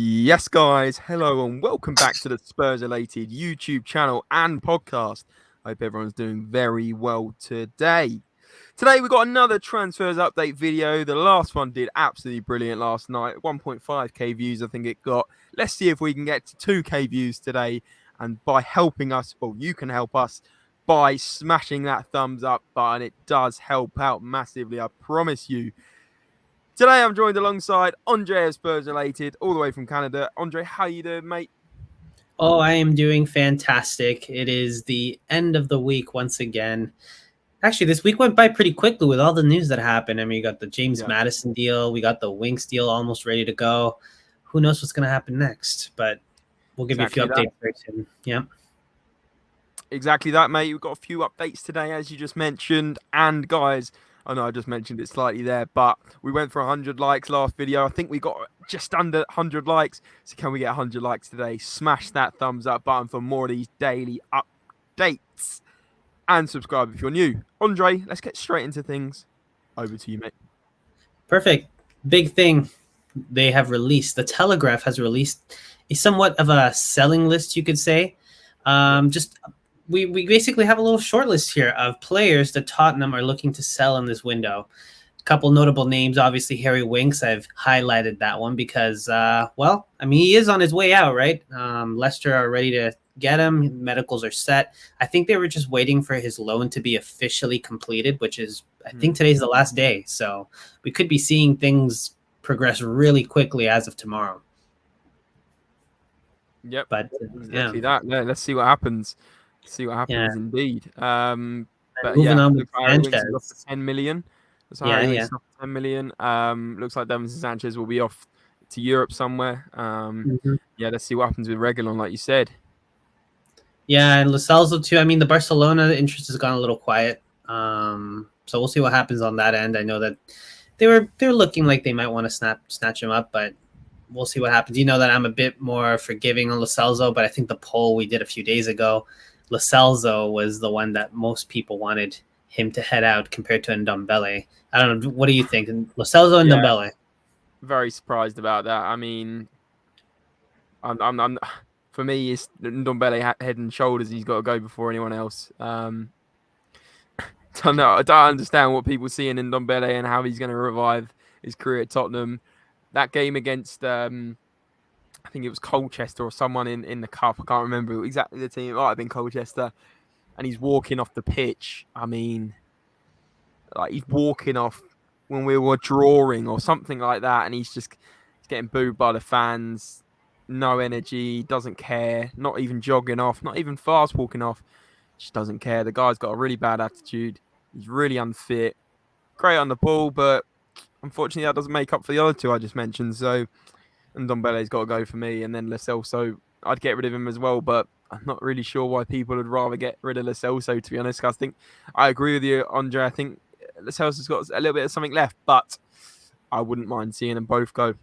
Yes, guys. Hello and welcome back to the SpursRelated YouTube channel and podcast. I hope everyone's doing very well today. Today, we've got another transfers update video. The last one did absolutely brilliant last night. 1.5k views, I think it got. Let's see if we can get to 2k views today. And by helping us, well, you can help us by smashing that thumbs up button. It does help out massively, I promise you. Today, I'm joined alongside Andre of SpursRelated, all the way from Canada. Andre, how you doing, mate? Oh, I am doing fantastic. It is the end of the week once again. Actually, this week went by pretty quickly with all the news that happened. I mean, we got the James Maddison deal. We got the Winks deal almost ready to go. Who knows what's going to happen next? But we'll give you a few updates very soon. Yeah. Exactly that, mate. We've got a few updates today, as you just mentioned. And, guys, I know I just mentioned it slightly there, but we went for 100 likes last video. I think we got just under 100 likes. So can we get 100 likes today? Smash that thumbs up button for more of these daily updates. And subscribe if you're new. Andre, let's get straight into things. Over to you, mate. Perfect. Big thing they have released. The Telegraph has released a somewhat of a selling list, you could say. We basically have a little short list here of players that Tottenham are looking to sell in this window. A couple notable names, obviously Harry Winks. I've highlighted that one because, well, I mean, he is on his way out, right? Leicester are ready to get him. Medicals are set. I think they were just waiting for his loan to be officially completed, which is, I think today's the last day. So we could be seeing things progress really quickly as of tomorrow. Yep, but exactly that. Yeah, let's see what happens. See what happens indeed. But moving on with Sanchez. Winks is off for 10 million. So Harry Winks is off for 10 million. Looks like Davinson Sanchez will be off to Europe somewhere. Yeah, let's see what happens with Reguilon, like you said. Yeah, and Lo Celso too. I mean, the Barcelona interest has gone a little quiet. So we'll see what happens on that end. I know that they're looking like they might want to snatch him up, but we'll see what happens. You know that I'm a bit more forgiving on Lo Celso, but I think the poll we did a few days ago, Lo Celso was the one that most people wanted him to head out compared to Ndombele. I don't know. What do you think? Lo Celso and Ndombele? Very surprised about that. I mean, I'm for me, it's Ndombele head and shoulders. He's got to go before anyone else. I don't understand what people see in Ndombele and how he's going to revive his career at Tottenham. That game against I think it was Colchester or someone in the cup. I can't remember exactly the team. It might have been Colchester. And he's walking off the pitch. I mean, like he's walking off when we were drawing or something like that. And he's getting booed by the fans. No energy, doesn't care. Not even jogging off, not even fast walking off. Just doesn't care. The guy's got a really bad attitude. He's really unfit. Great on the ball, but unfortunately that doesn't make up for the other two I just mentioned. So, and Ndombele's got to go for me. And then Lo Celso, I'd get rid of him as well, but I'm not really sure why people would rather get rid of Lo Celso, to be honest. I think I agree with you, Andre. I think Lo Celso's got a little bit of something left, but I wouldn't mind seeing them both go.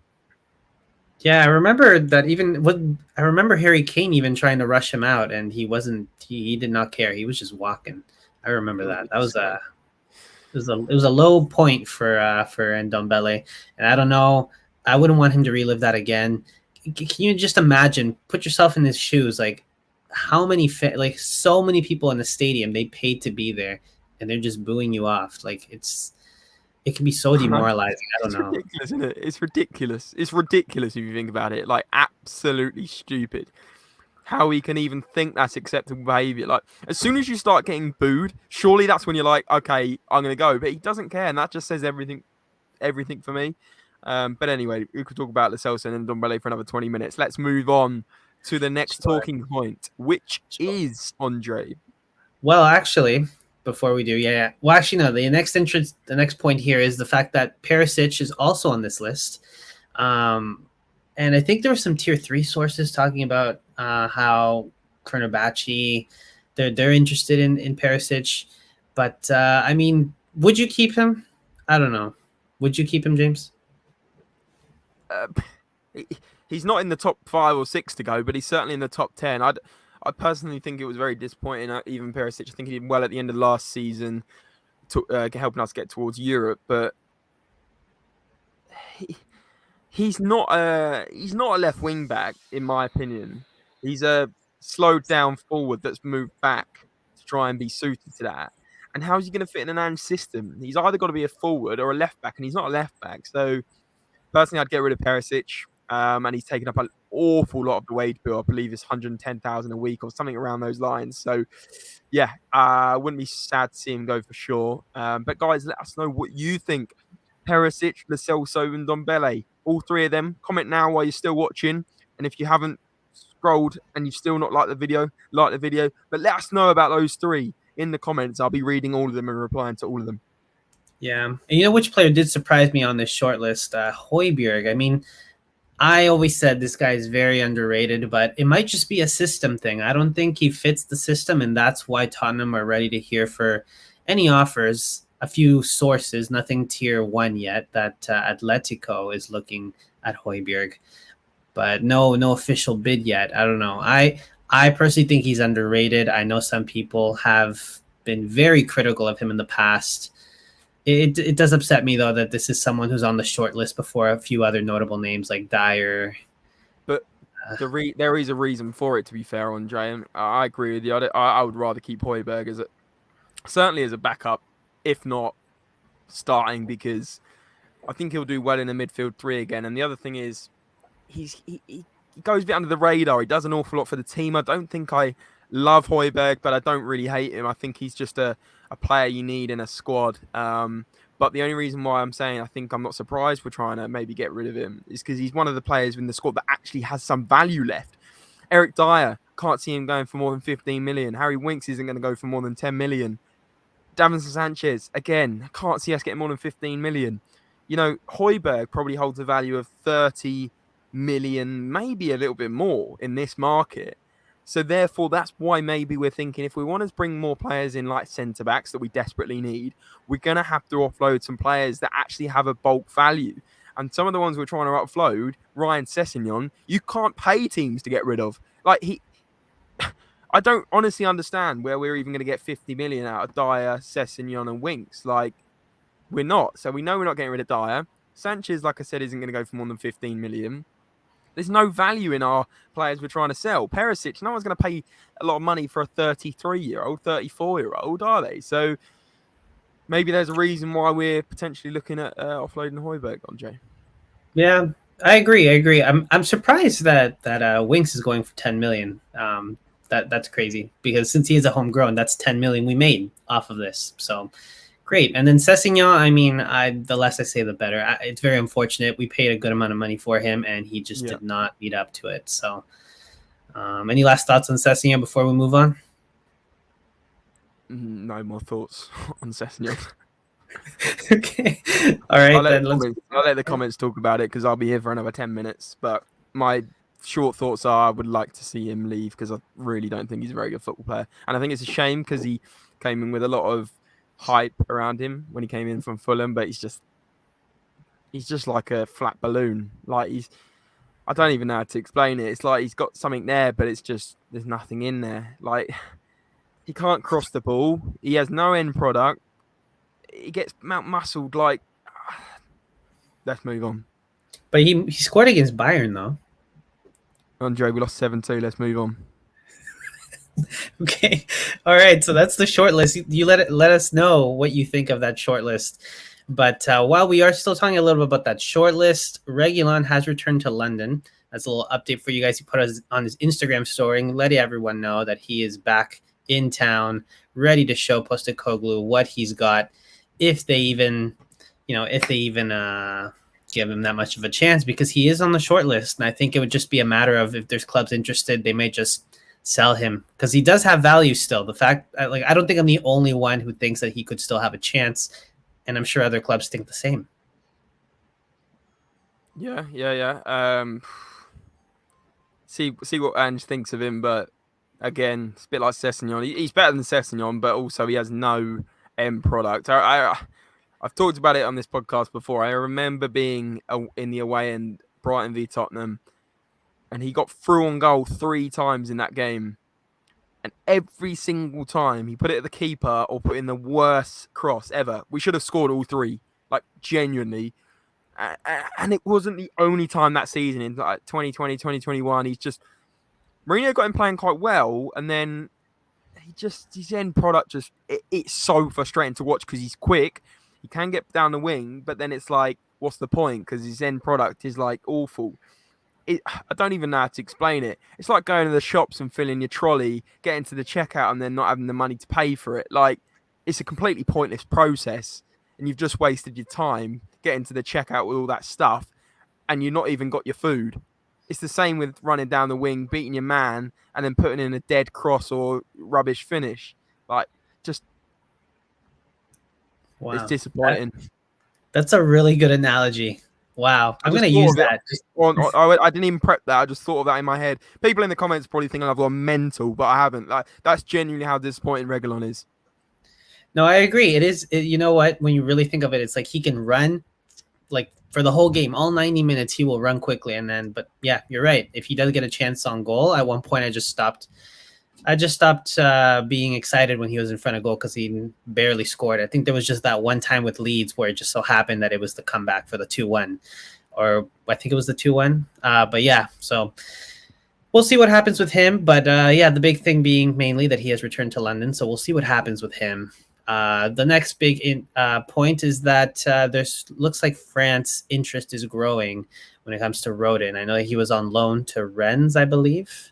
Yeah, I remember that I remember Harry Kane even trying to rush him out, and he did not care. He was just walking. I remember that. That was it was a low point for Ndombele, and I don't know. I wouldn't want him to relive that again. Can you just imagine? Put yourself in his shoes. Like, how many so many people in the stadium, they paid to be there, and they're just booing you off. Like, it can be so demoralizing. I don't know. It's ridiculous, isn't it? It's ridiculous. It's ridiculous if you think about it. Like, absolutely stupid. How he can even think that's acceptable behavior. Like, as soon as you start getting booed, surely that's when you're like, okay, I'm going to go. But he doesn't care, and that just says everything for me. But anyway, we could talk about Lo Celso and Ndombele for another 20 minutes. Let's move on to the next talking point, which is, Andre. Well, actually, before we do, well, actually, no. The next point here is the fact that Paratici is also on this list, and I think there were some tier 3 sources talking about how Fenerbahce, they're interested in Paratici, but I mean, would you keep him? I don't know. Would you keep him, James? He's not in the top 5 or 6 to go, but he's certainly in the top 10. I personally think it was very disappointing. Even Paratici, I think he did well at the end of last season, helping us get towards Europe. But he's not a left wing back, in my opinion. He's a slowed down forward that's moved back to try and be suited to that. And how's he going to fit in an Ange system? He's either got to be a forward or a left back, and he's not a left back. So personally, I'd get rid of Paratici, and he's taken up an awful lot of the wage bill. I believe it's 110,000 a week or something around those lines. So yeah, I wouldn't be sad to see him go for sure. But guys, let us know what you think. Perisic, Lo Celso, and Ndombele. All three of them. Comment now while you're still watching. And if you haven't scrolled and you've still not liked the video, like the video. But let us know about those three in the comments. I'll be reading all of them and replying to all of them. Yeah. And you know which player did surprise me on this short list? Højbjerg. I mean, I always said this guy is very underrated, but it might just be a system thing. I don't think he fits the system, and that's why Tottenham are ready to hear for any offers. A few sources, nothing tier 1 yet, that Atletico is looking at Højbjerg, but no official bid yet. I don't know. I personally think he's underrated. I know some people have been very critical of him in the past. It does upset me, though, that this is someone who's on the short list before a few other notable names like Dier. But there is a reason for it, to be fair, Andre. I agree with you. I would rather keep Højbjerg certainly as a backup, if not starting, because I think he'll do well in the midfield 3 again. And the other thing is, he goes a bit under the radar. He does an awful lot for the team. I don't think I love Højbjerg, but I don't really hate him. I think he's just a player you need in a squad. But the only reason why I'm saying I think I'm not surprised we're trying to maybe get rid of him is because he's one of the players in the squad that actually has some value left. Eric Dier, can't see him going for more than 15 million. Harry Winks isn't going to go for more than 10 million. Davinson Sanchez, again, can't see us getting more than 15 million. You know, Højbjerg probably holds a value of 30 million, maybe a little bit more in this market. So therefore, that's why maybe we're thinking if we want to bring more players in like centre-backs that we desperately need, we're going to have to offload some players that actually have a bulk value. And some of the ones we're trying to offload, Ryan Sessegnon, you can't pay teams to get rid of. I don't honestly understand where we're even going to get 50 million out of Dier, Sessegnon and Winks. Like, we're not. So we know we're not getting rid of Dier. Sanchez, like I said, isn't going to go for more than 15 million. There's no value in our players we're trying to sell. Perisic, no one's going to pay a lot of money for a 33-year-old, 34-year-old, are they? So maybe there's a reason why we're potentially looking at offloading Højbjerg, Andre. Yeah, I agree. I'm surprised that Winks is going for 10 million. That's crazy, because since he is a homegrown, that's 10 million we made off of this. So great. And then Sessegnon, I mean, the less I say, the better. It's very unfortunate. We paid a good amount of money for him, and he just did not meet up to it. So any last thoughts on Sessegnon before we move on? No more thoughts on Sessegnon. Okay. All right. I'll let the comments talk about it, because I'll be here for another 10 minutes. But my short thoughts are I would like to see him leave, because I really don't think he's a very good football player. And I think it's a shame, because he came in with a lot of hype around him when he came in from Fulham, but he's just like a flat balloon. Like, I don't even know how to explain it. It's like he's got something there, but it's just there's nothing in there. Like, he can't cross the ball. He has no end product. He gets muscled. Like, let's move on. But he scored against Bayern, though. Andre, we lost 7-2. Let's move on. Okay. All right. So that's the short list. You let us know what you think of that short list. But while we are still talking a little bit about that short list, Reguilon has returned to London. That's a little update for you guys. He put us on his Instagram story and letting everyone know that he is back in town, ready to show Postecoglou what he's got, if they even give him that much of a chance, because he is on the short list. And I think it would just be a matter of, if there's clubs interested, they may just sell him, because he does have value still. The fact, I don't think I'm the only one who thinks that he could still have a chance, and I'm sure other clubs think the same. Yeah. See what Ange thinks of him, but again, it's a bit like Sessegnon. He's better than Sessegnon, but also he has no end product. I've talked about it on this podcast before. I remember being in the away end, Brighton v Tottenham, and he got through on goal 3 times in that game. And every single time he put it at the keeper or put in the worst cross ever. We should have scored all 3. Like, genuinely. And it wasn't the only time that season in like 2020, 2021. Mourinho got him playing quite well, and then his end product it's so frustrating to watch because he's quick, he can get down the wing, but then it's like, what's the point? Because his end product is like awful. I don't even know how to explain it. It's like going to the shops and filling your trolley, getting to the checkout, and then not having the money to pay for it. Like, it's a completely pointless process, and you've just wasted your time getting to the checkout with all that stuff, and you've not even got your food. It's the same with running down the wing, beating your man, and then putting in a dead cross or rubbish finish. Like, just it's Wow. disappointing. That's a really good analogy. Wow. I'm going to use that. I didn't even prep that. I just thought of that in my head. People in the comments probably think I've gone mental, but I haven't. Like, that's genuinely how disappointing Reguilon is. No, I agree. It is. You know what? When you really think of it, it's like he can run like for the whole game, all 90 minutes, he will run quickly. And then, but yeah, you're right. If he does get a chance on goal, at one point I just stopped being excited when he was in front of goal because he barely scored. I think there was just that one time with Leeds where it just so happened that it was the comeback for the 2-1, or I think it was the 2-1. But yeah, so we'll see what happens with him. But yeah, the big thing being mainly that he has returned to London. So we'll see what happens with him. The next big point is that there's looks like France interest is growing when it comes to Rodon. I know he was on loan to Rennes, I believe.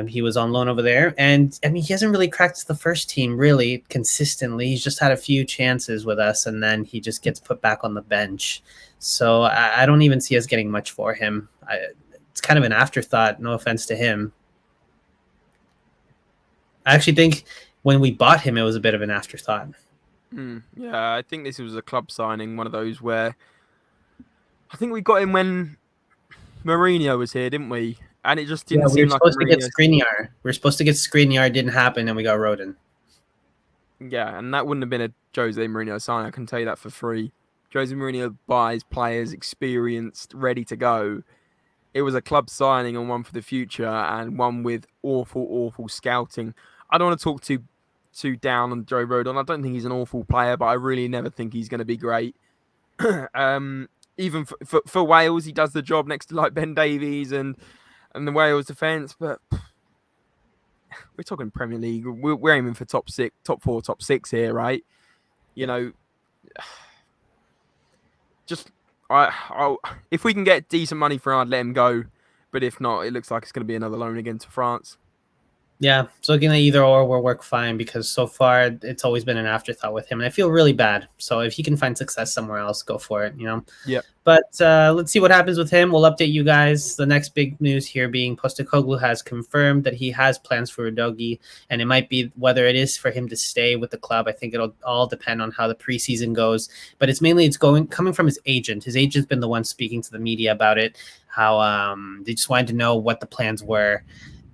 He was on loan over there. And, I mean, he hasn't really cracked the first team really consistently. He's just had a few chances with us, and then he just gets put back on the bench. So I don't even see us getting much for him. It's kind of an afterthought, no offense to him. I actually think when we bought him, it was a bit of an afterthought. Yeah, I think this was a club signing, one of those where I think we got him when Mourinho was here, didn't we? And it just didn't seem like we were supposed to get Skriniar, didn't happen, and we got Rodon. Yeah, and that wouldn't have been a Jose Mourinho sign. I can tell you that for free. Jose Mourinho buys players experienced, ready to go. It was a club signing and one for the future, and one with awful scouting. I don't want to talk too down on Joe Rodon. I don't think he's an awful player, but I really never think he's going to be great. Even for Wales, he does the job next to like Ben Davies and the Wales defence, but we're talking Premier League. We're aiming for top 4, top 6 here, right? You know, just if we can get decent money for him, I'd let him go. But if not, it looks like it's going to be another loan again to France. Yeah, so looking at either or will work fine because so far it's always been an afterthought with him, and I feel really bad. So if he can find success somewhere else, go for it, you know? Yeah. But let's see what happens with him. We'll update you guys. The next big news here being Postecoglou has confirmed that he has plans for Udogie, and it might be whether it is for him to stay with the club. I think it'll all depend on how the preseason goes. But it's coming from his agent. His agent's been the one speaking to the media about it, how they just wanted to know what the plans were.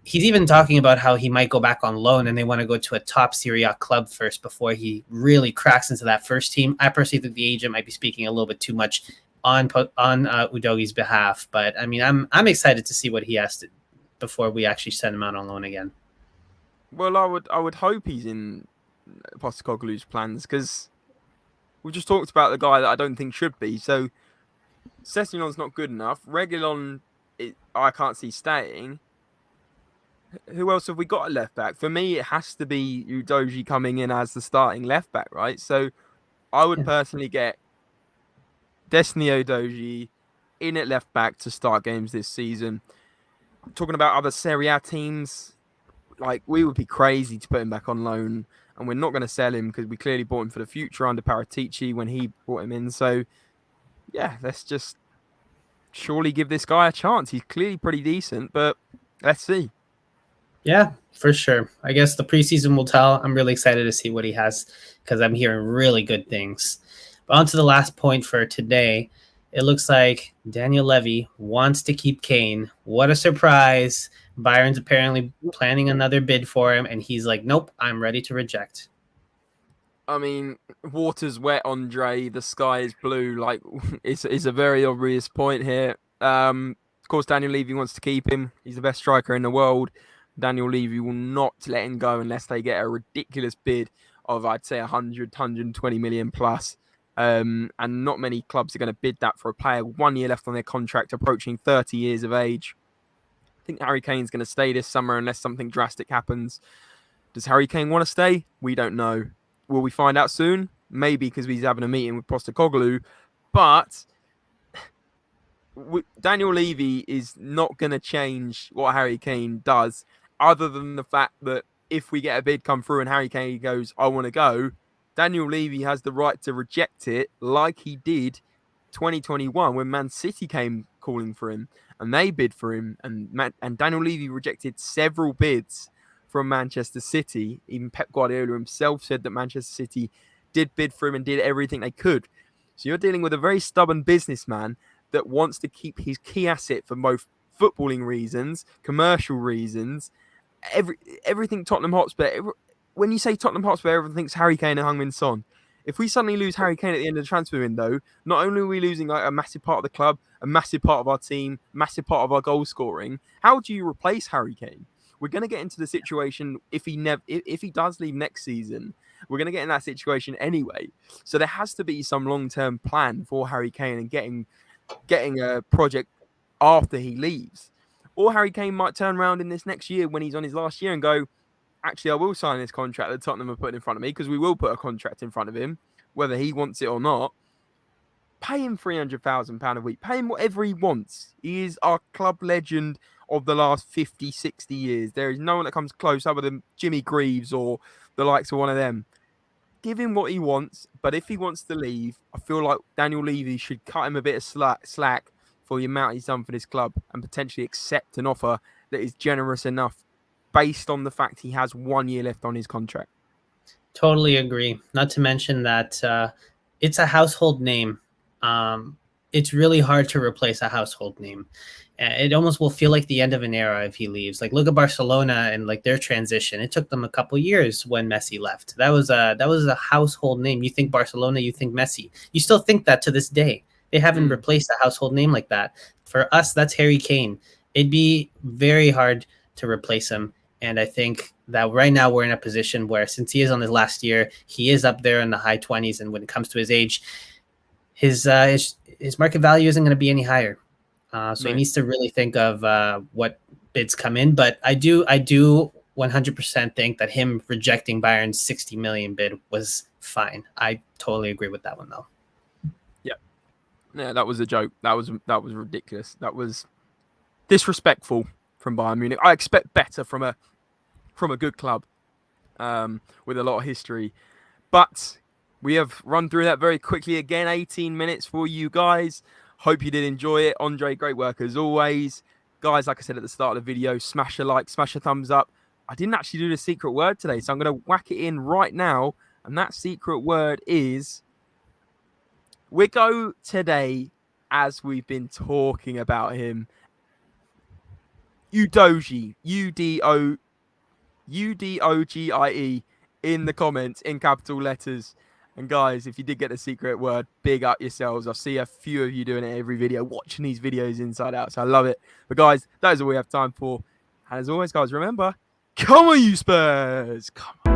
He's even talking about how he might go back on loan and they want to go to a top Serie A club first before he really cracks into that first team. I personally think the agent might be speaking a little bit too much on Udogie's behalf, but I mean, I'm excited to see what he has to before we actually send him out on loan again. Well, I would hope he's in Postecoglou's plans because we just talked about the guy that I don't think should be. So Sessegnon's not good enough. Reguilon, I can't see staying. Who else have we got at left back? For me, it has to be Udogie coming in as the starting left back, right? So I would personally get Destiny Udogie in at left back to start games this season. Talking about other Serie A teams, like we would be crazy to put him back on loan, and we're not going to sell him because we clearly bought him for the future under Paratici when he brought him in. So yeah, let's just surely give this guy a chance. He's clearly pretty decent, but let's see. Yeah, for sure. I guess the preseason will tell. I'm really excited to see what he has because I'm hearing really good things. But on to the last point for today. It looks like Daniel Levy wants to keep Kane. What a surprise. Bayern's apparently planning another bid for him, and he's like, nope, I'm ready to reject. I mean, water's wet, Andre. The sky is blue. Like, it's a very obvious point here. Of course, Daniel Levy wants to keep him. He's the best striker in the world. Daniel Levy will not let him go unless they get a ridiculous bid of, I'd say, 100, 120 million plus. And not many clubs are going to bid that for a player. 1 year left on their contract, approaching 30 years of age. I think Harry Kane's going to stay this summer unless something drastic happens. Does Harry Kane want to stay? We don't know. Will we find out soon? Maybe, because he's having a meeting with Postecoglou. But Daniel Levy is not going to change what Harry Kane does, other than the fact that if we get a bid come through and Harry Kane goes, I want to go, Daniel Levy has the right to reject it, like he did 2021 when Man City came calling for him and they bid for him. And Daniel Levy rejected several bids from Manchester City. Even Pep Guardiola himself said that Manchester City did bid for him and did everything they could. So you're dealing with a very stubborn businessman that wants to keep his key asset for both footballing reasons, commercial reasons, everything Tottenham Hotspur. When you say Tottenham Hotspur, everyone thinks Harry Kane and Heung-min Son. If we suddenly lose Harry Kane at the end of the transfer window, not only are we losing like a massive part of the club, a massive part of our team, massive part of our goal scoring, how do you replace Harry Kane? We're going to get into the situation if he does leave next season. We're going to get in that situation anyway. So there has to be some long-term plan for Harry Kane and getting a project after he leaves. Or Harry Kane might turn around in this next year when he's on his last year and go, actually, I will sign this contract that Tottenham have put in front of me, because we will put a contract in front of him, whether he wants it or not. Pay him £300,000 a week. Pay him whatever he wants. He is our club legend of the last 50, 60 years. There is no one that comes close other than Jimmy Greaves or the likes of one of them. Give him what he wants, but if he wants to leave, I feel like Daniel Levy should cut him a bit of slack for the amount he's done for this club and potentially accept an offer that is generous enough based on the fact he has 1 year left on his contract. Totally agree. Not to mention that it's a household name. It's really hard to replace a household name. It almost will feel like the end of an era if he leaves. Like, look at Barcelona and like their transition. It took them a couple years when Messi left. That was a household name. You think Barcelona, you think Messi. You still think that to this day. They haven't replaced a household name like that. For us, that's Harry Kane. It'd be very hard to replace him. And I think that right now we're in a position where, since he is on his last year, he is up there in the high 20s. And when it comes to his age, his market value isn't going to be any higher. So he needs to really think of what bids come in. But I do 100% think that him rejecting Bayern's 60 million bid was fine. I totally agree with that one, though. Yeah, that was a joke. That was ridiculous. That was disrespectful from Bayern Munich. I expect better from a good club with a lot of history. But we have run through that very quickly again. 18 minutes for you guys. Hope you did enjoy it. Andre, great work as always. Guys, like I said at the start of the video, smash a like, smash a thumbs up. I didn't actually do the secret word today, so I'm going to whack it in right now. And that secret word is... we go today, as we've been talking about him, Udogie, Udogie in the comments in capital letters. And guys, if you did get the secret word, big up yourselves. I see a few of you doing it every video, watching these videos inside out. So I love it. But guys, that is all we have time for. And as always, guys, remember, come on, you Spurs! Come on.